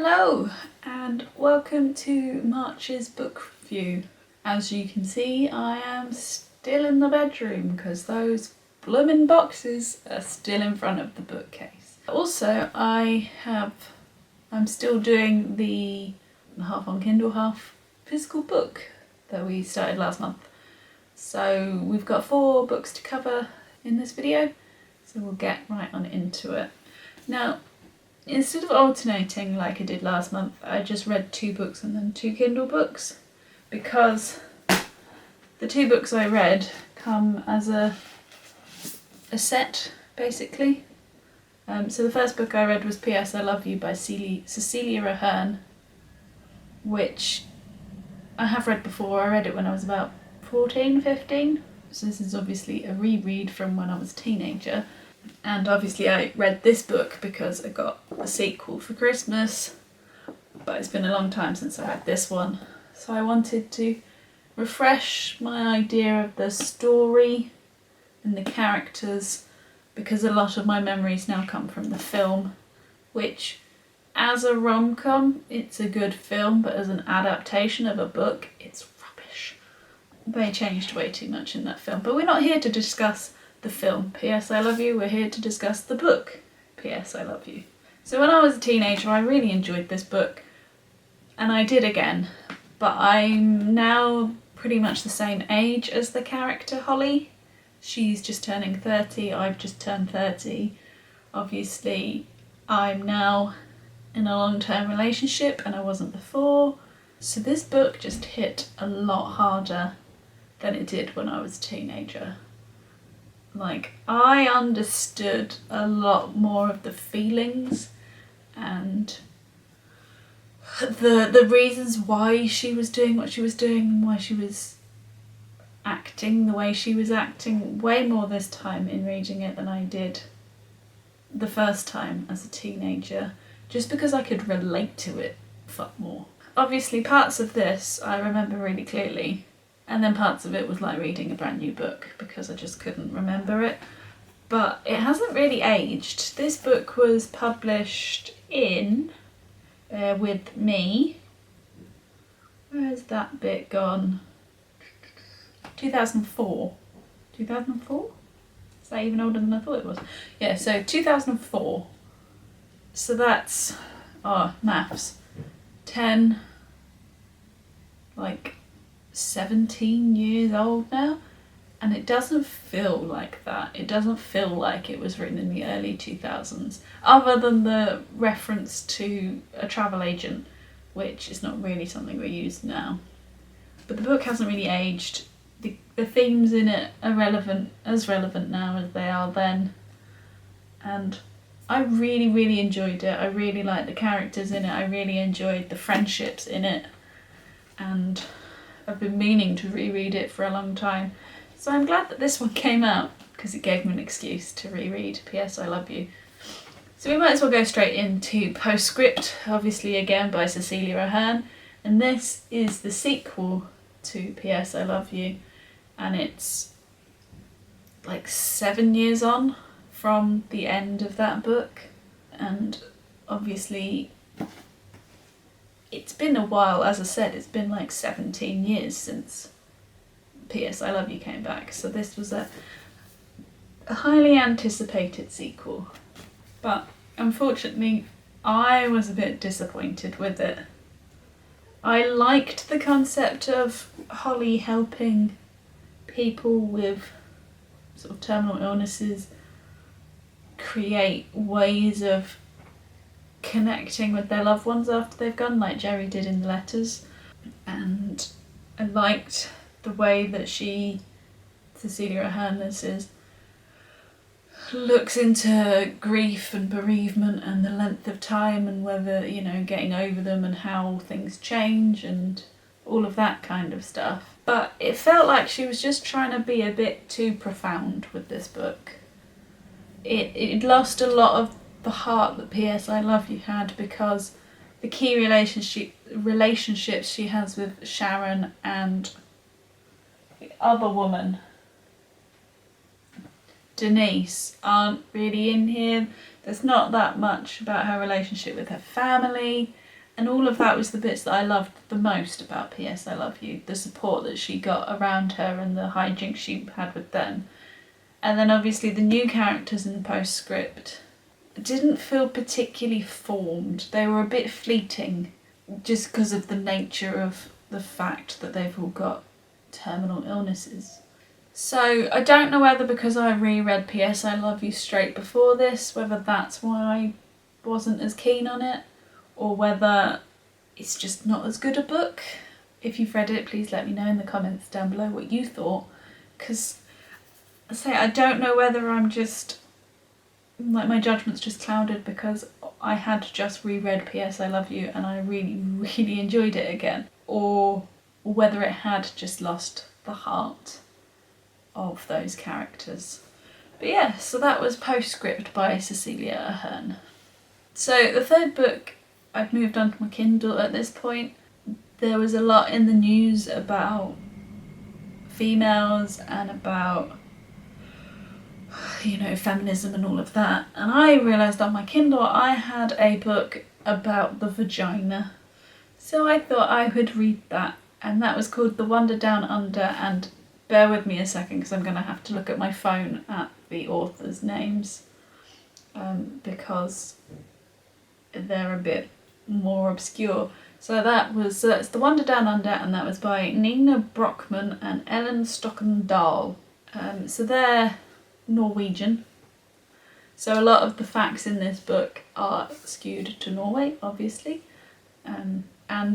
Hello and welcome to March's book review. As you can see, I am still in the bedroom because those bloomin' boxes are still in front of the bookcase. Also, I'm still doing the half on Kindle, half physical book that we started last month. So we've got 4 books to cover in this video, so we'll get right on into it. Now, instead of alternating like I did last month, I just read 2 books and then 2 Kindle books, because the 2 books I read come as a set, basically. So the first book I read was P.S. I Love You by Cecelia Ahern, which I have read before. I read it when I was about 14, 15, so this is obviously a reread from when I was a teenager. And obviously I read this book because I got a sequel for Christmas, but it's been a long time since I read this one. So I wanted to refresh my idea of the story and the characters, because a lot of my memories now come from the film, which as a rom-com it's a good film, but as an adaptation of a book it's rubbish. They changed way too much in that film, but we're not here to discuss the film P.S. I Love You, we're here to discuss the book P.S. I Love You. So when I was a teenager I really enjoyed this book, and I did again, but I'm now pretty much the same age as the character Holly. She's just turning 30, I've just turned 30. Obviously I'm now in a long-term relationship and I wasn't before, so this book just hit a lot harder than it did when I was a teenager. Like, I understood a lot more of the feelings and the reasons why she was doing what she was doing and why she was acting the way she was acting way more this time in reading it than I did the first time as a teenager, just because I could relate to it far more. Obviously parts of this I remember really clearly, and then parts of it was like reading a brand new book because I just couldn't remember it. But it hasn't really aged. This book was published in, with me, where's that bit gone? 2004. 2004? Is that even older than I thought it was? Yeah, so 2004. So that's, maths. 10, like 17 years old now, and it doesn't feel like that. It doesn't feel like it was written in the early 2000s, other than the reference to a travel agent, which is not really something we use now. But the book hasn't really aged. The themes in it are as relevant now as they are then, and I really enjoyed it. I really liked the characters in it, I really enjoyed the friendships in it, and I've been meaning to reread it for a long time. So I'm glad that this one came out, because it gave me an excuse to reread P.S. I Love You. So we might as well go straight into Postscript, obviously again by Cecelia Ahern, and this is the sequel to P.S. I Love You, and it's like 7 years on from the end of that book, and obviously it's been a while. As I said, it's been like 17 years since P.S. I Love You came back, so this was a highly anticipated sequel, but unfortunately I was a bit disappointed with it. I liked the concept of Holly helping people with sort of terminal illnesses create ways of connecting with their loved ones after they've gone, like Jerry did in the letters, and I liked the way that Cecelia Ahern this is, looks into grief and bereavement and the length of time and whether, getting over them and how things change and all of that kind of stuff. But it felt like she was just trying to be a bit too profound with this book. It lost a lot of the heart that P.S. I Love You had, because the key relationships she has with Sharon and the other woman, Denise, aren't really in here. There's not that much about her relationship with her family. And all of that was the bits that I loved the most about P.S. I Love You. The support that she got around her and the hijinks she had with them. And then obviously the new characters in the Postscript didn't feel particularly formed. They were a bit fleeting just because of the nature of the fact that they've all got terminal illnesses. So I don't know whether because I reread P.S. I Love You straight before this, whether that's why I wasn't as keen on it, or whether it's just not as good a book. If you've read it, please let me know in the comments down below what you thought, because I don't know whether I'm just, like, my judgment's just clouded because I had just reread P.S. I Love You and I really, really enjoyed it again, or whether it had just lost the heart of those characters. But yeah, so that was Postscript by Cecelia Ahern. So the third book, I've moved on to my Kindle at this point. There was a lot in the news about females and about, you know, feminism and all of that. And I realised on my Kindle I had a book about the vagina. So I thought I would read that. And that was called The Wonder Down Under. And bear with me a second because I'm going to have to look at my phone at the authors' names. Because they're a bit more obscure. So that's The Wonder Down Under, and that was by Nina Brochmann and Ellen Stokken Dahl. So they're Norwegian. So a lot of the facts in this book are skewed to Norway, obviously. And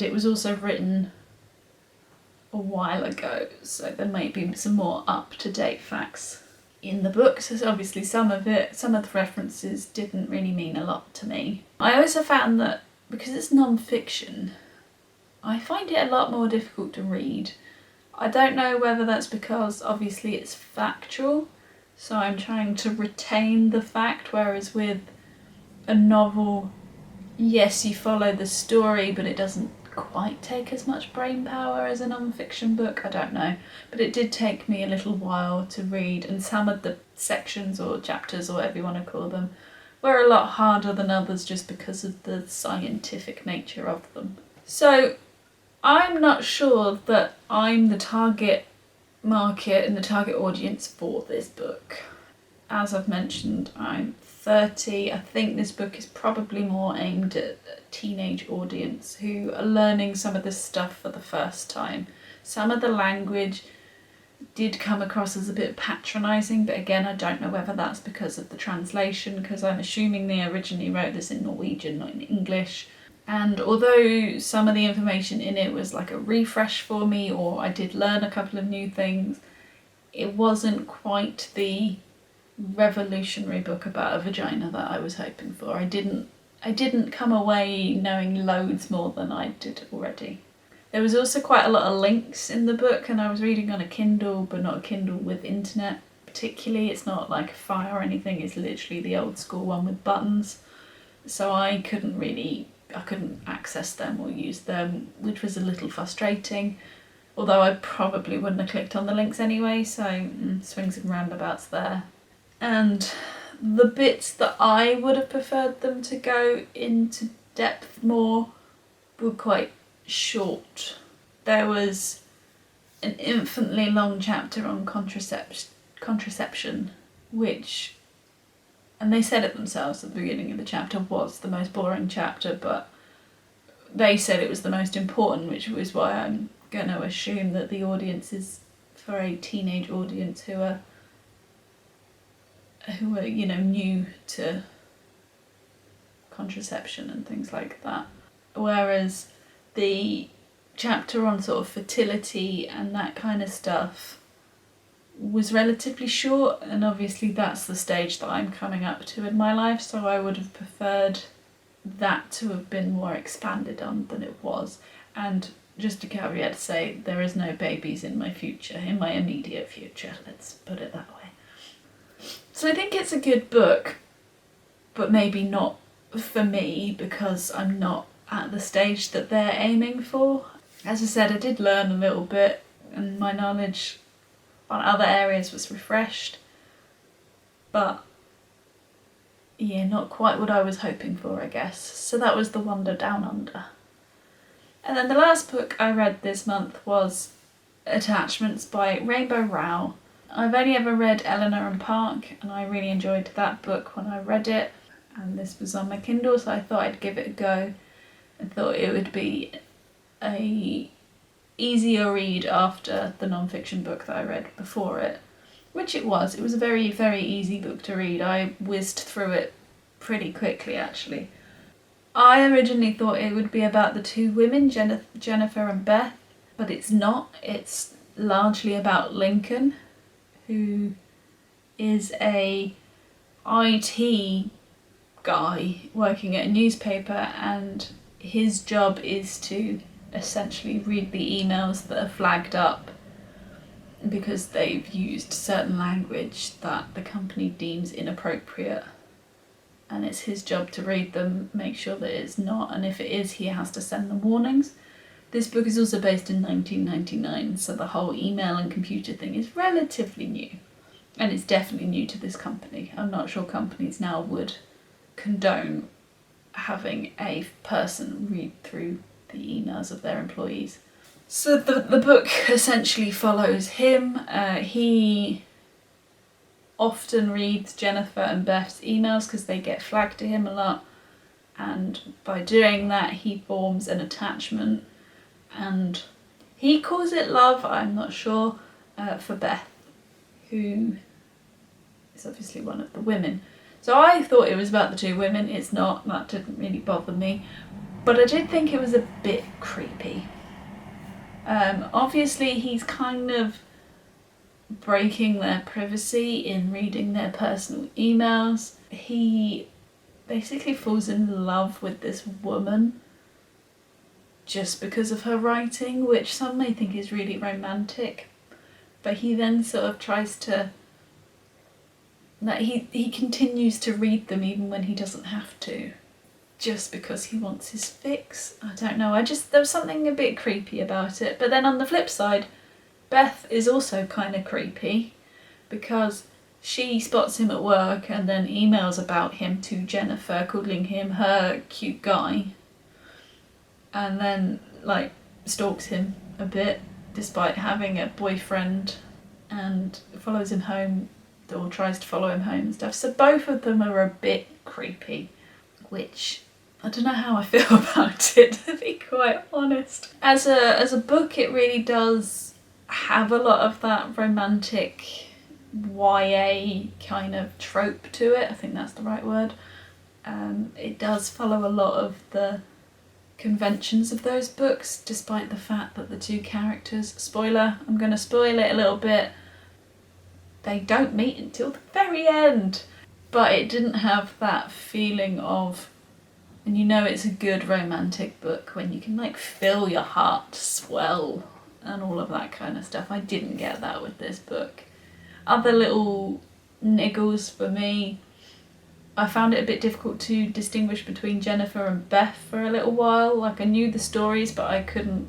it was also written a while ago, so there might be some more up-to-date facts in the book. So obviously some of the references didn't really mean a lot to me. I also found that because it's non-fiction, I find it a lot more difficult to read. I don't know whether that's because obviously it's factual, so I'm trying to retain the fact, whereas with a novel, yes, you follow the story, but it doesn't quite take as much brain power as a non-fiction book. I don't know, but it did take me a little while to read, and some of the sections or chapters or whatever you want to call them were a lot harder than others just because of the scientific nature of them. So I'm not sure that I'm the target market and the target audience for this book. As I've mentioned, I'm 30. I think this book is probably more aimed at a teenage audience who are learning some of this stuff for the first time. Some of the language did come across as a bit patronising, but again, I don't know whether that's because of the translation, because I'm assuming they originally wrote this in Norwegian, not in English. And although some of the information in it was like a refresh for me, or I did learn a couple of new things, it wasn't quite the revolutionary book about a vagina that I was hoping for. I didn't come away knowing loads more than I did already. There was also quite a lot of links in the book, and I was reading on a Kindle, but not a Kindle with internet particularly. It's not like a Fire or anything, it's literally the old school one with buttons. So I couldn't access them or use them, which was a little frustrating. Although I probably wouldn't have clicked on the links anyway, so swings and roundabouts there. And the bits that I would have preferred them to go into depth more were quite short. There was an infinitely long chapter on contraception, which, and they said it themselves at the beginning of the chapter, was the most boring chapter, but they said it was the most important, which was why I'm going to assume that the audience is for a teenage audience who are you know, new to contraception and things like that. Whereas the chapter on sort of fertility and that kind of stuff was relatively short, and obviously that's the stage that I'm coming up to in my life, so I would have preferred that to have been more expanded on than it was. And just a caveat to say, there is no babies in my future, in my immediate future, let's put it that way. So I think it's a good book, but maybe not for me because I'm not at the stage that they're aiming for. As I said, I did learn a little bit and my knowledge on other areas was refreshed, but yeah, not quite what I was hoping for, I guess. So that was The Wonder Down Under. And then the last book I read this month was Attachments by Rowell. I've only ever read Eleanor and Park, and I really enjoyed that book when I read it, and this was on my Kindle, so I thought I'd give it a go. I thought it would be a easier read after the non-fiction book that I read before it, which it was. It was a very, very easy book to read. I whizzed through it pretty quickly, actually. I originally thought it would be about the two women, Jennifer and Beth, but it's not. It's largely about Lincoln, who is a IT guy working at a newspaper, and his job is to essentially read the emails that are flagged up because they've used certain language that the company deems inappropriate, and it's his job to read them, make sure that it's not, and if it is, he has to send them warnings. This book is also based in 1999, so the whole email and computer thing is relatively new, and it's definitely new to this company. I'm not sure companies now would condone having a person read through the emails of their employees. So the book essentially follows him. He often reads Jennifer and Beth's emails because they get flagged to him a lot, and by doing that he forms an attachment, and he calls it love, I'm not sure, for Beth, who is obviously one of the women. So I thought it was about the two women. It's not. That didn't really bother me, but I did think it was a bit creepy. Obviously he's kind of breaking their privacy in reading their personal emails. He basically falls in love with this woman just because of her writing, which some may think is really romantic, but he then sort of tries to, that he continues to read them even when he doesn't have to, just because he wants his fix. I don't know, there was something a bit creepy about it. But then on the flip side, Beth is also kind of creepy because she spots him at work and then emails about him to Jennifer, calling him her cute guy, and then like stalks him a bit despite having a boyfriend, and follows him home, or tries to follow him home and stuff. So both of them are a bit creepy, which I don't know how I feel about it, to be quite honest. As a book, it really does have a lot of that romantic YA kind of trope to it. I think that's the right word. It does follow a lot of the conventions of those books, despite the fact that the two characters, spoiler, I'm going to spoil it a little bit, they don't meet until the very end. But it didn't have that feeling of, and you know it's a good romantic book when you can like feel your heart swell and all of that kind of stuff. I didn't get that with this book. Other little niggles for me, I found it a bit difficult to distinguish between Jennifer and Beth for a little while. Like, I knew the stories, but I couldn't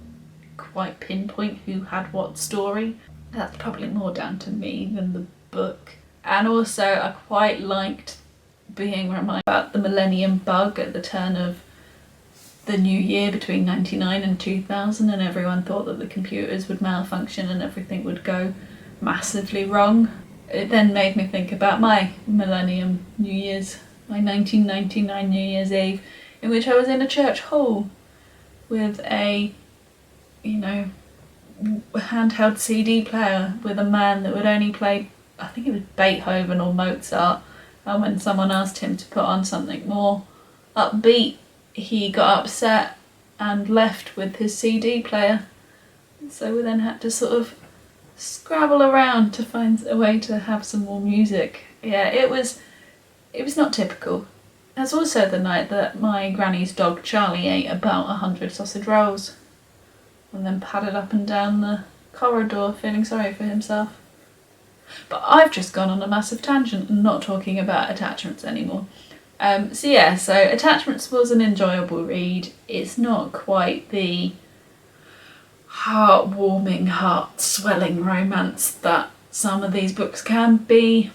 quite pinpoint who had what story. That's probably more down to me than the book. And also I quite liked being reminded about the millennium bug at the turn of the new year between 99 and 2000, and everyone thought that the computers would malfunction and everything would go massively wrong. It then made me think about my millennium New Year's, my 1999 New Year's Eve, in which I was in a church hall with a, handheld CD player with a man that would only play, I think it was Beethoven or Mozart, and when someone asked him to put on something more upbeat, he got upset and left with his CD player. So we then had to sort of scrabble around to find a way to have some more music. Yeah, it was not typical. That's also the night that my granny's dog Charlie ate about 100 sausage rolls and then padded up and down the corridor feeling sorry for himself. But I've just gone on a massive tangent and not talking about attachments anymore. So Attachments was an enjoyable read. It's not quite the heartwarming, heart-swelling romance that some of these books can be,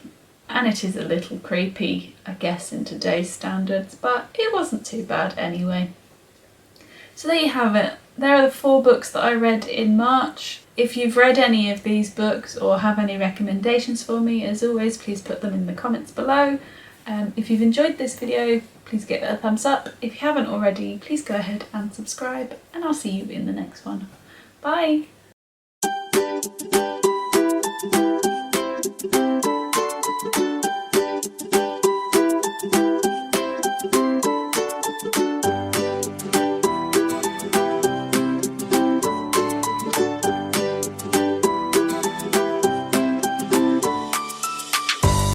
and it is a little creepy, I guess, in today's standards, but it wasn't too bad anyway. So there you have it, there are the 4 books that I read in March. If you've read any of these books or have any recommendations for me, as always, please put them in the comments below. If you've enjoyed this video, please give it a thumbs up. If you haven't already, please go ahead and subscribe, and I'll see you in the next one. Bye!